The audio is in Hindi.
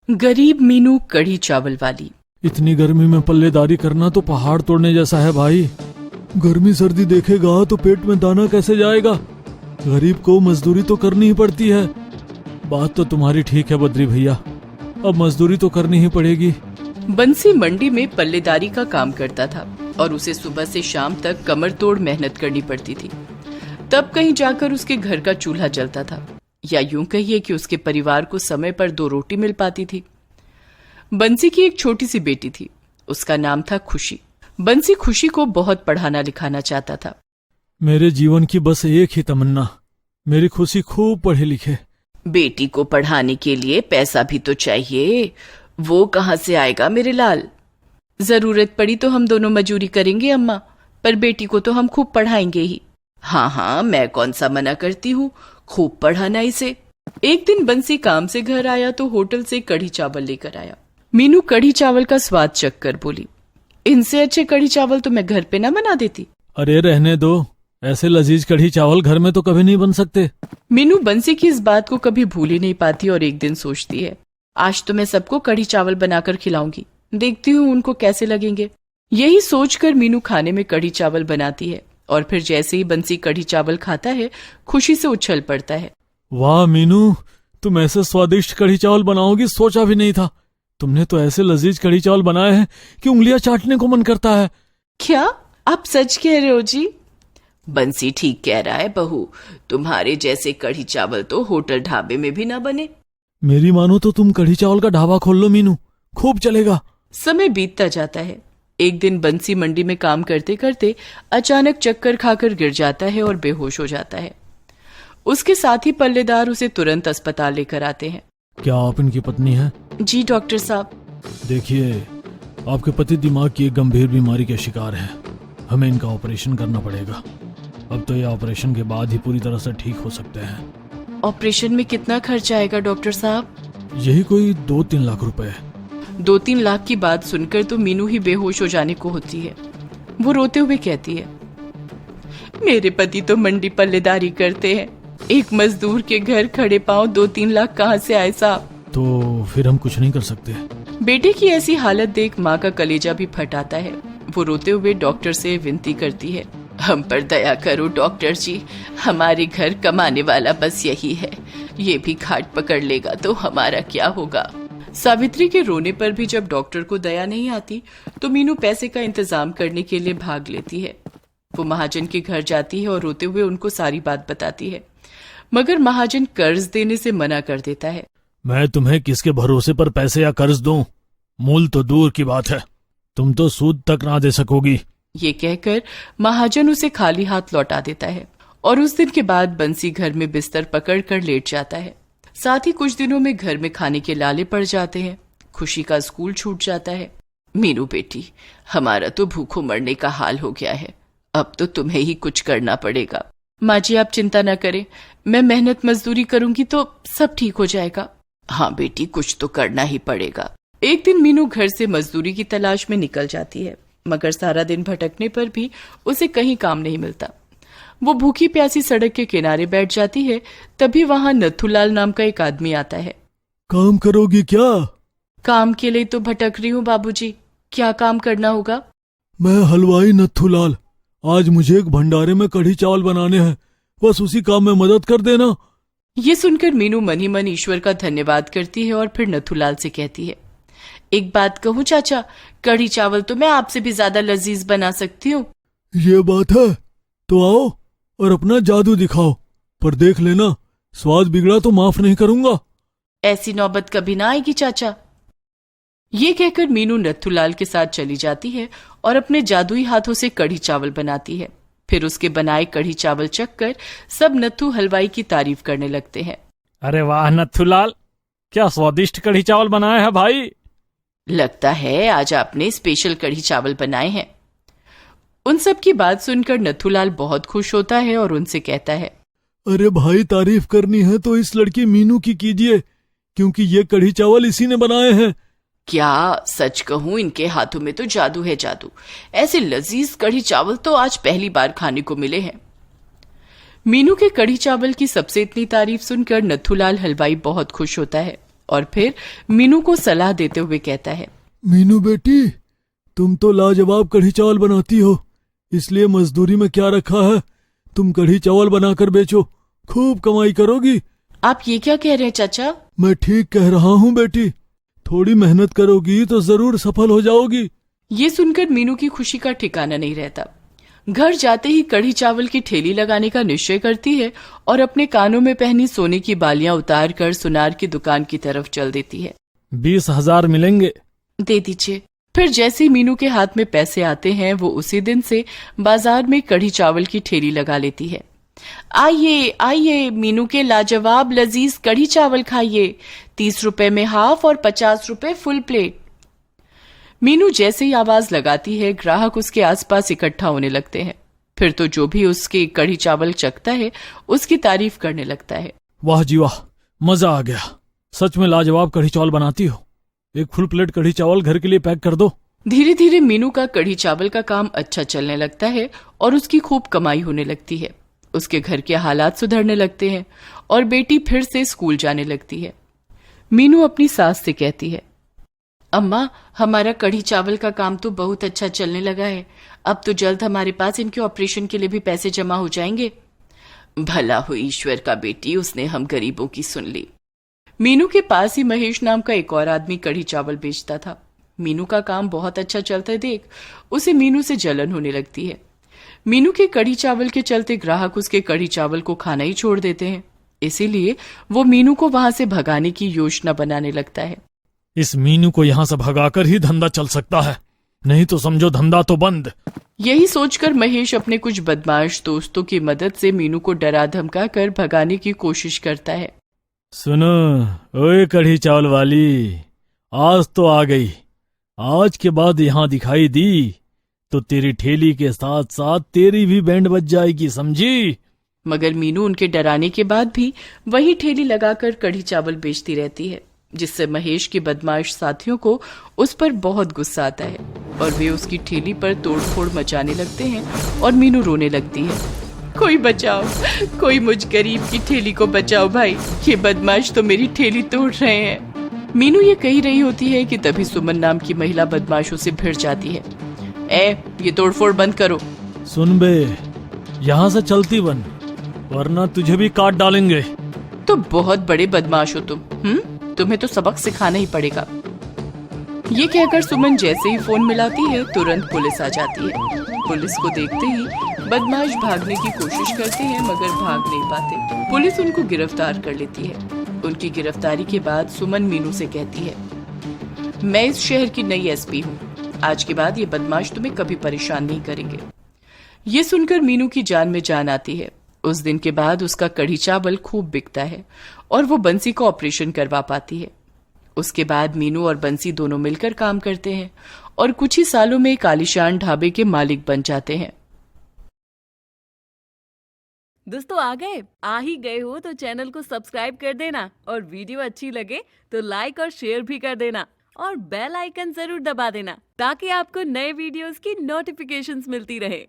गरीब मीनू कढ़ी चावल वाली। इतनी गर्मी में पल्लेदारी करना तो पहाड़ तोड़ने जैसा है भाई। गर्मी सर्दी देखेगा तो पेट में दाना कैसे जाएगा। गरीब को मजदूरी तो करनी ही पड़ती है। बात तो तुम्हारी ठीक है बद्री भैया, अब मजदूरी तो करनी ही पड़ेगी। बंसी मंडी में पल्लेदारी का काम करता था और उसे सुबह से शाम तक कमर तोड़ मेहनत करनी पड़ती थी। तब कहीं जाकर उसके घर का चूल्हा जलता था, या यूं कहिए कि उसके परिवार को समय पर 2 रोटी मिल पाती थी। बंसी की एक छोटी सी बेटी थी, उसका नाम था खुशी। बंसी खुशी को बहुत पढ़ाना लिखाना चाहता था। मेरे जीवन की बस एक ही तमन्ना, मेरी खुशी खूब पढ़े लिखे। बेटी को पढ़ाने के लिए पैसा भी तो चाहिए, वो कहाँ से आएगा मेरे लाल। जरूरत पड़ी तो हम दोनों मजूरी करेंगे अम्मा, पर बेटी को तो हम खूब पढ़ाएंगे ही। हाँ, मैं कौन सा मना करती हूँ, खूब पढ़ाना इसे। एक दिन बंसी काम से घर आया तो होटल से कढ़ी चावल लेकर आया। मीनू कढ़ी चावल का स्वाद चख कर बोली, इनसे अच्छे कढ़ी चावल तो मैं घर पे ना बना देती। अरे रहने दो, ऐसे लजीज कढ़ी चावल घर में तो कभी नहीं बन सकते। मीनू बंसी की इस बात को कभी भूल ही नहीं पाती और एक दिन सोचती है, आज तो मैं सबको कढ़ी चावल बनाकर खिलाऊंगी, देखती हूँ उनको कैसे लगेंगे। यही सोचकर मीनू खाने में कढ़ी चावल बनाती है और फिर जैसे ही बंसी कढ़ी चावल खाता है, खुशी से उछल पड़ता है। वाह मीनू, तुम ऐसे स्वादिष्ट कढ़ी चावल बनाओगी सोचा भी नहीं था। तुमने तो ऐसे लजीज कढ़ी चावल बनाए हैं कि उंगलियां चाटने को मन करता है। क्या आप सच कह रहे हो जी? बंसी ठीक कह रहा है बहू, तुम्हारे जैसे कढ़ी चावल तो होटल ढाबे में भी ना बने। मेरी मानो तो तुम कढ़ी चावल का ढाबा खोल लो मीनू, खूब चलेगा। समय बीतता जाता है। एक दिन बंसी मंडी में काम करते करते अचानक चक्कर खाकर गिर जाता है और बेहोश हो जाता है। उसके साथी पल्लेदार उसे तुरंत अस्पताल लेकर आते हैं। क्या आप इनकी पत्नी हैं? जी डॉक्टर साहब। देखिए, आपके पति दिमाग की एक गंभीर बीमारी के शिकार हैं। हमें इनका ऑपरेशन करना पड़ेगा। अब तो ये ऑपरेशन के बाद ही पूरी तरह से ठीक हो सकते हैं। ऑपरेशन में कितना खर्च आएगा डॉक्टर साहब? यही कोई 2-3 लाख रुपए। 2-3 लाख की बात सुनकर तो मीनू ही बेहोश हो जाने को होती है। वो रोते हुए कहती है, मेरे पति तो मंडी पल्लेदारी करते हैं, एक मजदूर के घर खड़े पांव 2-3 लाख कहाँ से आए साहब? तो फिर हम कुछ नहीं कर सकते। बेटे की ऐसी हालत देख माँ का कलेजा भी फट आता है। वो रोते हुए डॉक्टर से विनती करती है, हम पर दया करो डॉक्टर जी, हमारे घर कमाने वाला बस यही है, ये भी घाट पकड़ लेगा तो हमारा क्या होगा। सावित्री के रोने पर भी जब डॉक्टर को दया नहीं आती तो मीनू पैसे का इंतजाम करने के लिए भाग लेती है। वो महाजन के घर जाती है और रोते हुए उनको सारी बात बताती है, मगर महाजन कर्ज देने से मना कर देता है। मैं तुम्हें किसके भरोसे पर पैसे या कर्ज दूं? मूल तो दूर की बात है, तुम तो सूद तक ना दे सकोगी। ये कहकर महाजन उसे खाली हाथ लौटा देता है और उस दिन के बाद बंसी घर में बिस्तर पकड़कर लेट जाता है। साथ ही कुछ दिनों में घर में खाने के लाले पड़ जाते हैं। खुशी का स्कूल छूट जाता है। मीनू बेटी, हमारा तो भूखों मरने का हाल हो गया है, अब तो तुम्हें ही कुछ करना पड़ेगा। माँ जी आप चिंता न करें, मैं मेहनत मजदूरी करूंगी तो सब ठीक हो जाएगा। हाँ बेटी, कुछ तो करना ही पड़ेगा। एक दिन मीनू घर से मजदूरी की तलाश में निकल जाती है, मगर सारा दिन भटकने पर भी उसे कहीं काम नहीं मिलता। वो भूखी प्यासी सड़क के किनारे बैठ जाती है। तभी वहां नथुलाल नाम का एक आदमी आता है। काम करोगी क्या? काम के लिए तो भटक रही हूँ बाबूजी, क्या काम करना होगा? मैं हलवाई नथुलाल, आज मुझे एक भंडारे में कढ़ी चावल बनाने हैं, बस उसी काम में मदद कर देना। ये सुनकर मीनू मन ही मन ईश्वर का धन्यवाद करती है और फिर नथुलाल से कहती है, एक बात कहूँ चाचा, कढ़ी चावल तो मैं आपसे भी ज्यादा लजीज बना सकती हूँ। ये बात है तो आओ और अपना जादू दिखाओ, पर देख लेना स्वाद बिगड़ा तो माफ नहीं करूंगा। ऐसी नौबत कभी ना आएगी चाचा। ये कहकर मीनू नथुलाल के साथ चली जाती है और अपने जादुई हाथों से कढ़ी चावल बनाती है। फिर उसके बनाए कढ़ी चावल चखकर सब नथु हलवाई की तारीफ करने लगते हैं। अरे वाह नथुलाल, क्या स्वादिष्ट कढ़ी चावल बनाए हैं भाई। लगता है आज आपने स्पेशल कढ़ी चावल बनाए हैं। उन सब की बात सुनकर नथुलाल बहुत खुश होता है और उनसे कहता है, अरे भाई, तारीफ करनी है तो इस लड़की मीनू की कीजिए, क्योंकि ये कढ़ी चावल इसी ने बनाए हैं। क्या सच कहूं, इनके हाथों में तो जादू है जादू। ऐसे लजीज कढ़ी चावल तो आज पहली बार खाने को मिले हैं। मीनू के कढ़ी चावल की सबसे इतनी तारीफ सुनकर नथुलाल हलवाई बहुत खुश होता है और फिर मीनू को सलाह देते हुए कहता है, मीनू बेटी, तुम तो लाजवाब कढ़ी चावल बनाती हो, इसलिए मजदूरी में क्या रखा है, तुम कढ़ी चावल बनाकर बेचो, खूब कमाई करोगी। आप ये क्या कह रहे हैं चाचा? मैं ठीक कह रहा हूँ बेटी, थोड़ी मेहनत करोगी तो जरूर सफल हो जाओगी। ये सुनकर मीनू की खुशी का ठिकाना नहीं रहता। घर जाते ही कढ़ी चावल की ठेली लगाने का निश्चय करती है और अपने कानों में पहनी सोने की बालियां उतार कर सुनार की दुकान की तरफ चल देती है। 20,000 मिलेंगे। दे दीजिए। फिर जैसे ही मीनू के हाथ में पैसे आते हैं वो उसी दिन से बाजार में कढ़ी चावल की ठेली लगा लेती है। आइए आइए, मीनू के लाजवाब लजीज कढ़ी चावल खाइए, 30 रुपए में हाफ और 50 रुपए फुल प्लेट। मीनू जैसे ही आवाज लगाती है ग्राहक उसके आसपास इकट्ठा होने लगते हैं। फिर तो जो भी उसके कढ़ी चावल चखता है उसकी तारीफ करने लगता है। वाह जी वाह, मजा आ गया, सच में लाजवाब कढ़ी चावल बनाती हो, एक फुल प्लेट कढ़ी चावल घर के लिए पैक कर दो। धीरे धीरे मीनू का कढ़ी चावल का काम अच्छा चलने लगता है और उसकी खूब कमाई होने लगती है। उसके घर के हालात सुधरने लगते हैं और बेटी फिर से स्कूल जाने लगती है। मीनू अपनी सास से कहती है, अम्मा, हमारा कढ़ी चावल का काम तो बहुत अच्छा चलने लगा है, अब तो जल्द हमारे पास इनके ऑपरेशन के लिए भी पैसे जमा हो जाएंगे। भला हो ईश्वर का बेटी, उसने हम गरीबों की सुन ली। मीनू के पास ही महेश नाम का एक और आदमी कढ़ी चावल बेचता था। मीनू का काम बहुत अच्छा चलता देख उसे मीनू से जलन होने लगती है। मीनू के कढ़ी चावल के चलते ग्राहक उसके कढ़ी चावल को खाना ही छोड़ देते हैं। इसीलिए वो मीनू को वहां से भगाने की योजना बनाने लगता है। इस मीनू को यहाँ से भगाकर ही धंधा चल सकता है, नहीं तो समझो धंधा तो बंद। यही सोचकर महेश अपने कुछ बदमाश दोस्तों की मदद से मीनू को डरा धमका कर भगाने की कोशिश करता है। सुनो ओए कढ़ी चावल वाली, आज तो आ गई, आज के बाद यहाँ दिखाई दी तो तेरी ठेली के साथ साथ तेरी भी बैंड बज जाएगी, समझी? मगर मीनू उनके डराने के बाद भी वही ठेली लगाकर कढ़ी चावल बेचती रहती है, जिससे महेश के बदमाश साथियों को उस पर बहुत गुस्सा आता है और वे उसकी ठेली पर तोड़फोड़ मचाने लगते हैं और मीनू रोने लगती है। कोई बचाओ, कोई मुझ गरीब की ठेली को बचाओ भाई, ये बदमाश तो मेरी ठेली तोड़ रहे हैं। मीनू ये कही रही होती है कि तभी सुमन नाम की महिला बदमाशों से भिड़ जाती है। ये तोड़फोड़ बंद करो। सुन बे, यहाँ से चलती बन, वरना तुझे भी काट डालेंगे। तो बहुत बड़े बदमाश हो तुम, तुम्हें तो सबक सिखाना ही पड़ेगा। ये कहकर सुमन जैसे ही फोन मिलाती है तुरंत पुलिस आ जाती है। पुलिस को देखते ही बदमाश भागने की कोशिश करते हैं मगर भाग नहीं पाते। पुलिस उनको गिरफ्तार कर लेती है। उनकी गिरफ्तारी के बाद सुमन मीनू से कहती है, मैं इस शहर की नई एसपी हूँ, आज के बाद ये बदमाश तुम्हें कभी परेशान नहीं करेंगे। ये सुनकर मीनू की जान में जान आती है। उस दिन के बाद उसका कढ़ी चावल खूब बिकता है और वो बंसी का ऑपरेशन करवा पाती है। उसके बाद मीनू और बंसी दोनों मिलकर काम करते हैं और कुछ ही सालों में एक आलीशान ढाबे के मालिक बन जाते हैं। दोस्तों आ ही गए हो तो चैनल को सब्सक्राइब कर देना और वीडियो अच्छी लगे तो लाइक और शेयर भी कर देना और बेल आइकन जरूर दबा देना ताकि आपको नए वीडियोस की नोटिफिकेशंस मिलती रहे।